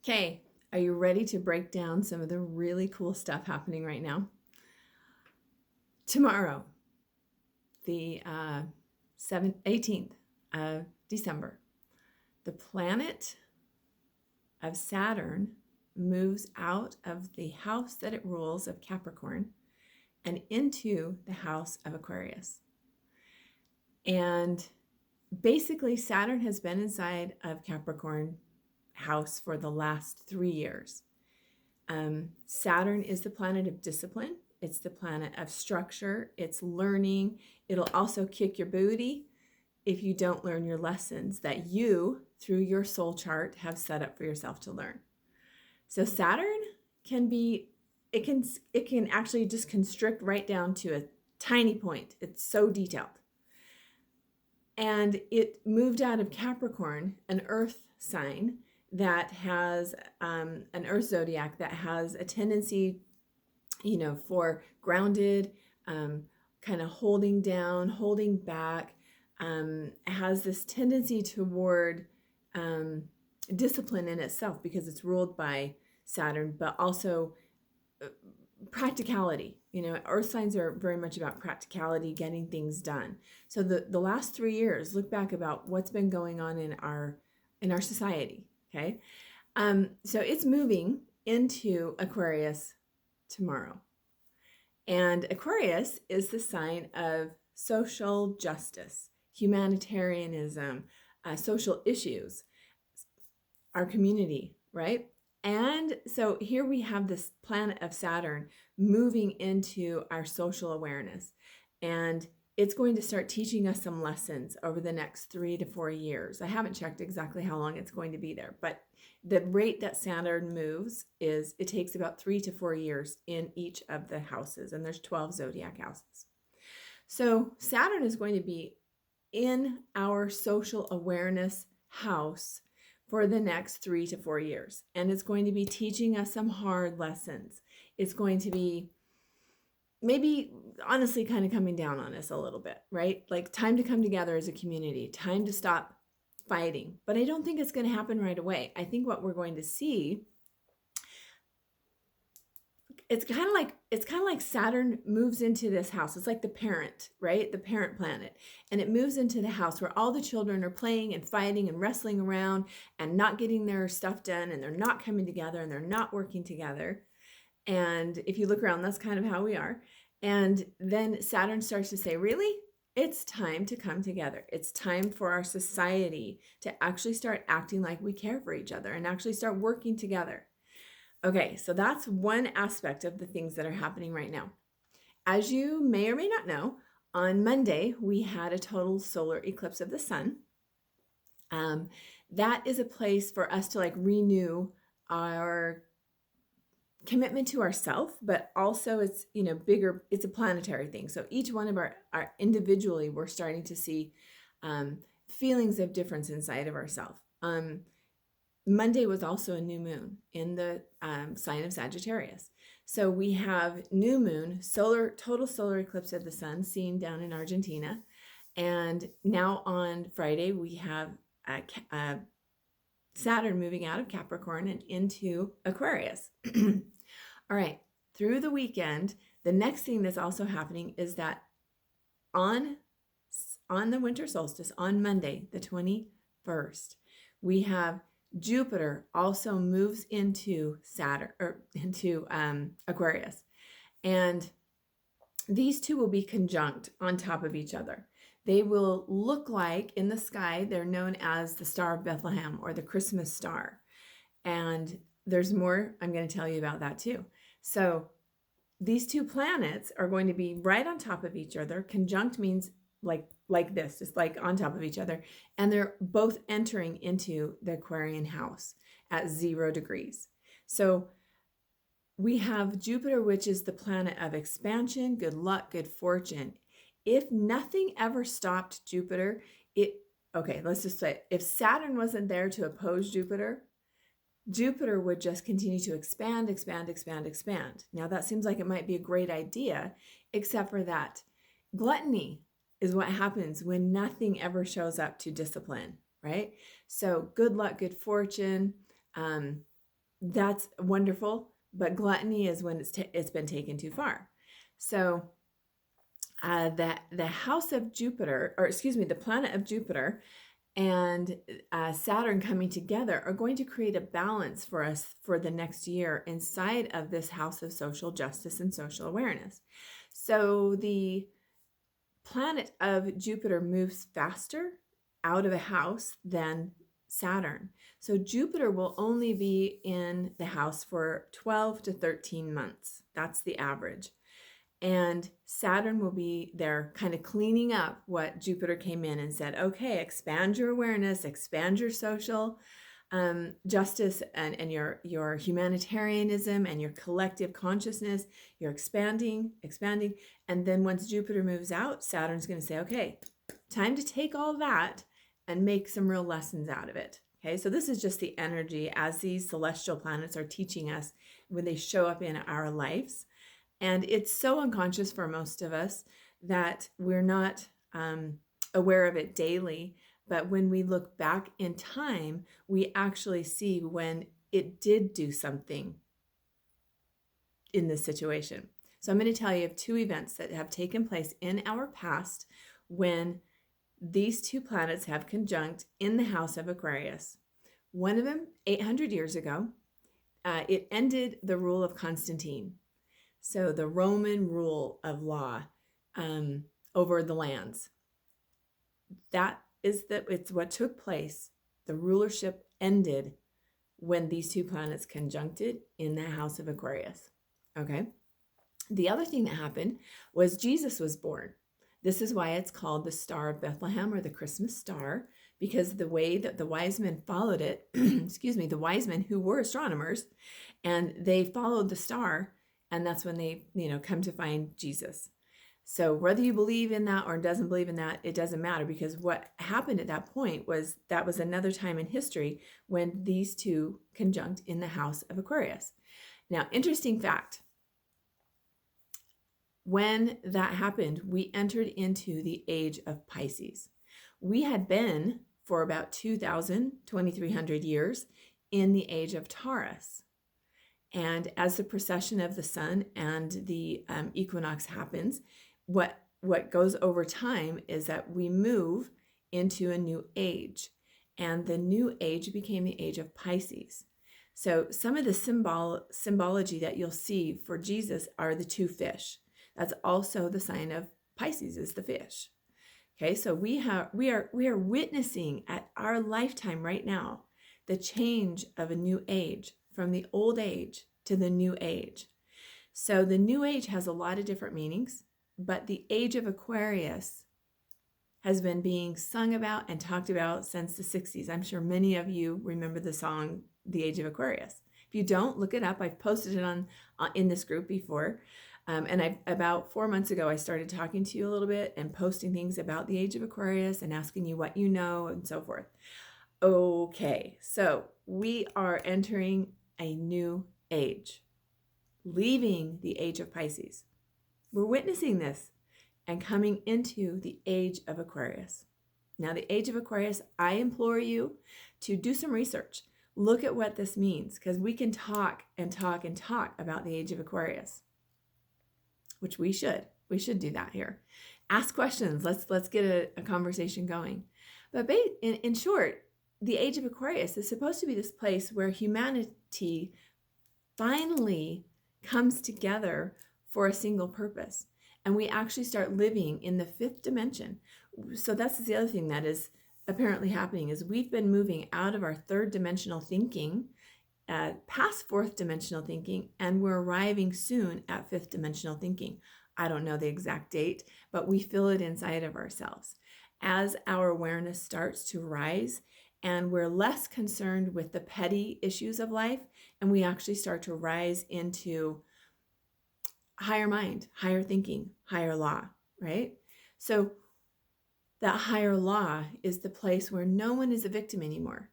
Okay, are you ready to break down some of the really cool stuff happening right now? Tomorrow, the 18th of December, the planet of Saturn moves out of the house that it rules of Capricorn and into the house of Aquarius. And basically, Saturn has been inside of Capricorn house for the last 3 years. Saturn is the planet of discipline. It's the planet of structure. It's learning. It'll also kick your booty if you don't learn your lessons that you, through your soul chart, have set up for yourself to learn. So Saturn can be, it can actually just constrict right down to a tiny point. It's so detailed. And it moved out of Capricorn, an earth sign that has an earth zodiac that has a tendency, for grounded, kind of holding down, holding back, has this tendency toward discipline in itself because it's ruled by Saturn, but also practicality. Earth signs are very much about practicality, getting things done. So the last 3 years, look back about what's been going on in our society. Okay. So it's moving into Aquarius tomorrow. And Aquarius is the sign of social justice, humanitarianism, social issues, our community, right? And so here we have this planet of Saturn moving into our social awareness. And it's going to start teaching us some lessons over the next 3 to 4 years. I haven't checked exactly how long it's going to be there, but the rate that Saturn moves is it takes about 3 to 4 years in each of the houses, and there's 12 zodiac houses. So Saturn is going to be in our social awareness house for the next 3 to 4 years, and it's going to be teaching us some hard lessons. It's going to be maybe honestly kind of coming down on us a little bit, right? Like time to come together as a community, time to stop fighting. But I don't think it's going to happen right away. I think what we're going to see, it's kind of like Saturn moves into this house. It's like the parent, right? The parent planet. And it moves into the house where all the children are playing and fighting and wrestling around and not getting their stuff done, and they're not coming together and they're not working together. And if you look around, that's kind of how we are. And then Saturn starts to say, really? It's time to come together. It's time for our society to actually start acting like we care for each other and actually start working together. Okay, so that's one aspect of the things that are happening right now. As you may or may not know, on Monday, we had a total solar eclipse of the sun. That is a place for us to renew our commitment to ourselves, but also it's bigger. It's a planetary thing. So each one of our individually, we're starting to see feelings of difference inside of ourselves. Monday was also a new moon in the sign of Sagittarius. So we have new moon, total solar eclipse of the sun seen down in Argentina. And now on Friday, we have Saturn moving out of Capricorn and into Aquarius. All right, through the weekend, the next thing that's also happening is that on the winter solstice, on Monday, the 21st, we have Jupiter also moves into Saturn, or into Aquarius. And these two will be conjunct on top of each other. They will look like in the sky, they're known as the Star of Bethlehem or the Christmas star. And there's more I'm going to tell you about that too. So these two planets are going to be right on top of each other. Conjunct means like this, just like on top of each other. And they're both entering into the Aquarian house at 0 degrees. So we have Jupiter, which is the planet of expansion, good luck, good fortune. If nothing ever stopped Jupiter, let's just say if Saturn wasn't there to oppose Jupiter, Jupiter would just continue to expand. Now that seems like it might be a great idea, except for that gluttony is what happens when nothing ever shows up to discipline, right? So good luck, good fortune, that's wonderful, but gluttony is when it's been taken too far. So the house of Jupiter, or excuse me, the planet of Jupiter and Saturn coming together are going to create a balance for us for the next year inside of this house of social justice and social awareness. So the planet of Jupiter moves faster out of a house than Saturn. So Jupiter will only be in the house for 12 to 13 months. That's the average. And Saturn will be there kind of cleaning up what Jupiter came in and said, okay, expand your awareness, expand your social justice and your humanitarianism and your collective consciousness. You're expanding. And then once Jupiter moves out, Saturn's going to say, okay, time to take all that and make some real lessons out of it. Okay, so this is just the energy as these celestial planets are teaching us when they show up in our lives. And it's so unconscious for most of us that we're not aware of it daily. But when we look back in time, we actually see when it did do something in this situation. So I'm going to tell you of two events that have taken place in our past when these two planets have conjunct in the house of Aquarius. One of them, 800 years ago, it ended the rule of Constantine. So the Roman rule of law over the lands. It's what took place. The rulership ended when these two planets conjuncted in the house of Aquarius. Okay. The other thing that happened was Jesus was born. This is why it's called the Star of Bethlehem or the Christmas star, because the way that the wise men followed it, the wise men who were astronomers, and they followed the star, and that's when they, come to find Jesus. So whether you believe in that or doesn't believe in that, it doesn't matter, because what happened at that point was that was another time in history when these two conjunct in the house of Aquarius. Now, interesting fact. When that happened, we entered into the age of Pisces. We had been for about 2,300 years in the age of Taurus. And as the precession of the sun and the equinox happens, what goes over time is that we move into a new age. And the new age became the age of Pisces. So some of the symbology that you'll see for Jesus are the two fish. That's also the sign of Pisces, is the fish. Okay, so we are witnessing at our lifetime right now the change of a new age, from the old age to the new age. So the new age has a lot of different meanings, but the age of Aquarius has been being sung about and talked about since the 60s. I'm sure many of you remember the song, The Age of Aquarius. If you don't, look it up. I've posted it on in this group before. And about 4 months ago, I started talking to you a little bit and posting things about the age of Aquarius and asking you what you know and so forth. Okay, so we are entering a new age, leaving the age of Pisces. We're witnessing this and coming into the age of Aquarius. Now, the age of Aquarius, I implore you to do some research. Look at what this means, because we can talk and talk and talk about the age of Aquarius, which we should. We should do that here. Ask questions. Let's get a conversation going. But in short, the age of Aquarius is supposed to be this place where humanity finally comes together for a single purpose. And we actually start living in the fifth dimension. So that's the other thing that is apparently happening, is we've been moving out of our third dimensional thinking past fourth dimensional thinking, and we're arriving soon at fifth dimensional thinking. I don't know the exact date, but we feel it inside of ourselves. As our awareness starts to rise and we're less concerned with the petty issues of life, and we actually start to rise into higher mind, higher thinking, higher law, right? So that higher law is the place where no one is a victim anymore.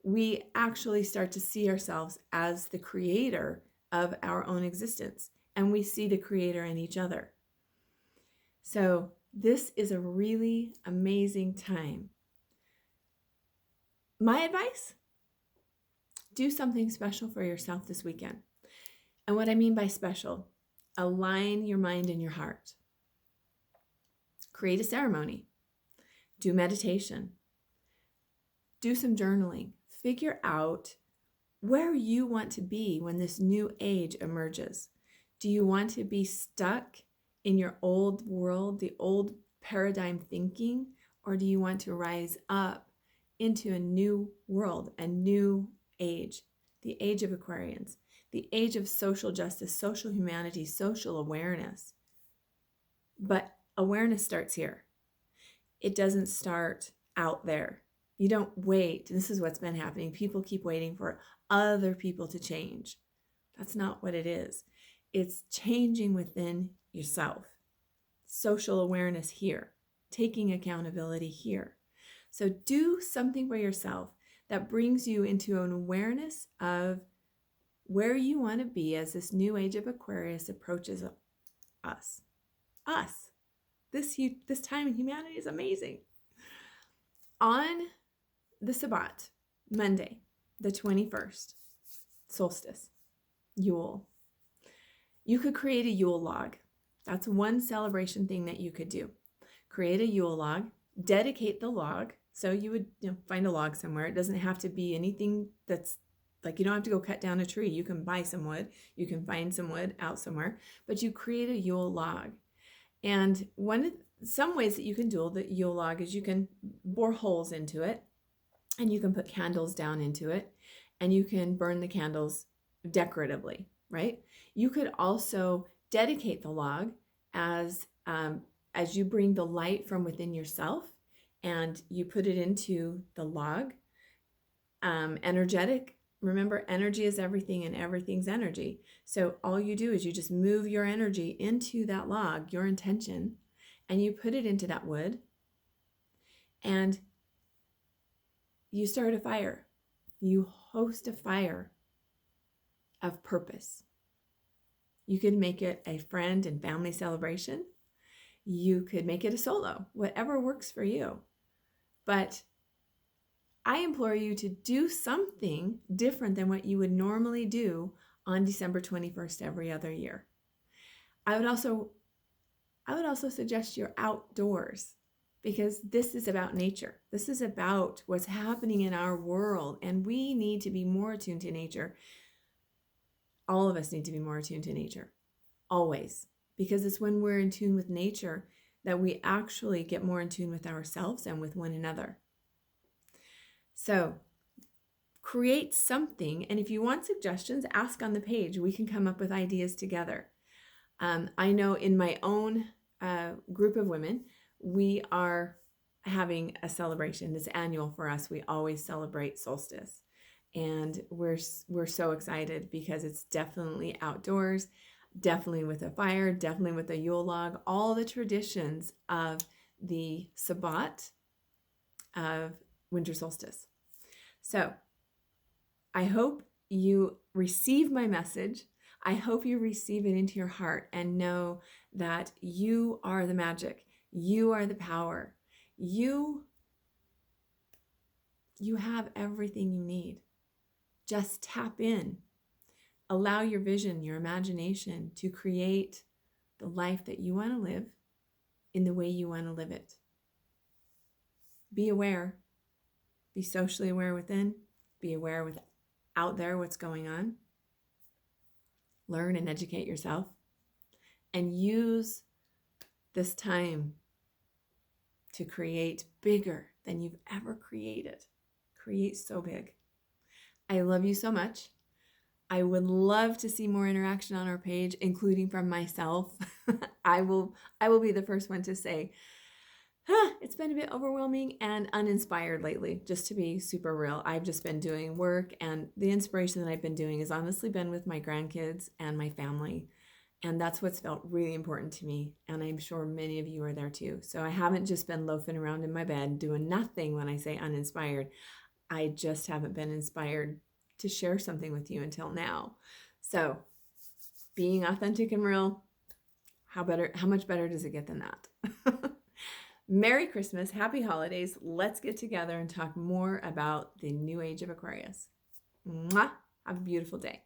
We actually start to see ourselves as the creator of our own existence, and we see the creator in each other. So this is a really amazing time. My advice? Do something special for yourself this weekend. And what I mean by special, align your mind and your heart. Create a ceremony. Do meditation. Do some journaling. Figure out where you want to be when this new age emerges. Do you want to be stuck in your old world, the old paradigm thinking, or do you want to rise up into a new world, a new age, the age of Aquarians, the age of social justice, social humanity, social awareness? But awareness starts here. It doesn't start out there. You don't wait. This is what's been happening. People keep waiting for other people to change. That's not what it is. It's changing within yourself. Social awareness here, taking accountability here. So do something for yourself that brings you into an awareness of where you want to be as this new age of Aquarius approaches us. This time in humanity is amazing. On the Sabbat, Monday, the 21st, solstice, Yule, you could create a Yule log. That's one celebration thing that you could do. Create a Yule log, dedicate the log. So you would find a log somewhere. It doesn't have to be anything that's like, you don't have to go cut down a tree. You can buy some wood. You can find some wood out somewhere, but you create a Yule log. And some ways that you can do the Yule log is you can bore holes into it, and you can put candles down into it, and you can burn the candles decoratively, right? You could also dedicate the log as you bring the light from within yourself and you put it into the log. Energetic. Remember, energy is everything and everything's energy. So all you do is you just move your energy into that log, your intention, and you put it into that wood, and you start a fire. You host a fire of purpose. You could make it a friend and family celebration. You could make it a solo, whatever works for you. But I implore you to do something different than what you would normally do on December 21st every other year. I would also suggest you're outdoors, because this is about nature. This is about what's happening in our world, and we need to be more attuned to nature. All of us need to be more attuned to nature, always, because it's when we're in tune with nature that we actually get more in tune with ourselves and with one another. So create something, and if you want suggestions, ask on the page. We can come up with ideas together. I know in my own group of women, we are having a celebration. It's annual for us. We always celebrate solstice, and we're so excited because it's definitely outdoors, definitely with a fire, definitely with a Yule log, all the traditions of the Sabbat of winter solstice. So I hope you receive my message. I hope you receive it into your heart and know that you are the magic. You are the power. You have everything you need. Just tap in. Allow your vision, your imagination to create the life that you want to live in the way you want to live it. Be aware. Be socially aware within. Be aware with out there what's going on. Learn and educate yourself. And use this time to create bigger than you've ever created. Create so big. I love you so much. I would love to see more interaction on our page, including from myself. I will be the first one to say, it's been a bit overwhelming and uninspired lately, just to be super real. I've just been doing work, and the inspiration that I've been doing has honestly been with my grandkids and my family. And that's what's felt really important to me. And I'm sure many of you are there too. So I haven't just been loafing around in my bed doing nothing when I say uninspired. I just haven't been inspired to share something with you until now. So being authentic and real, how much better does it get than that? Merry Christmas, happy holidays. Let's get together and talk more about the new age of Aquarius. Mwah. Have a beautiful day.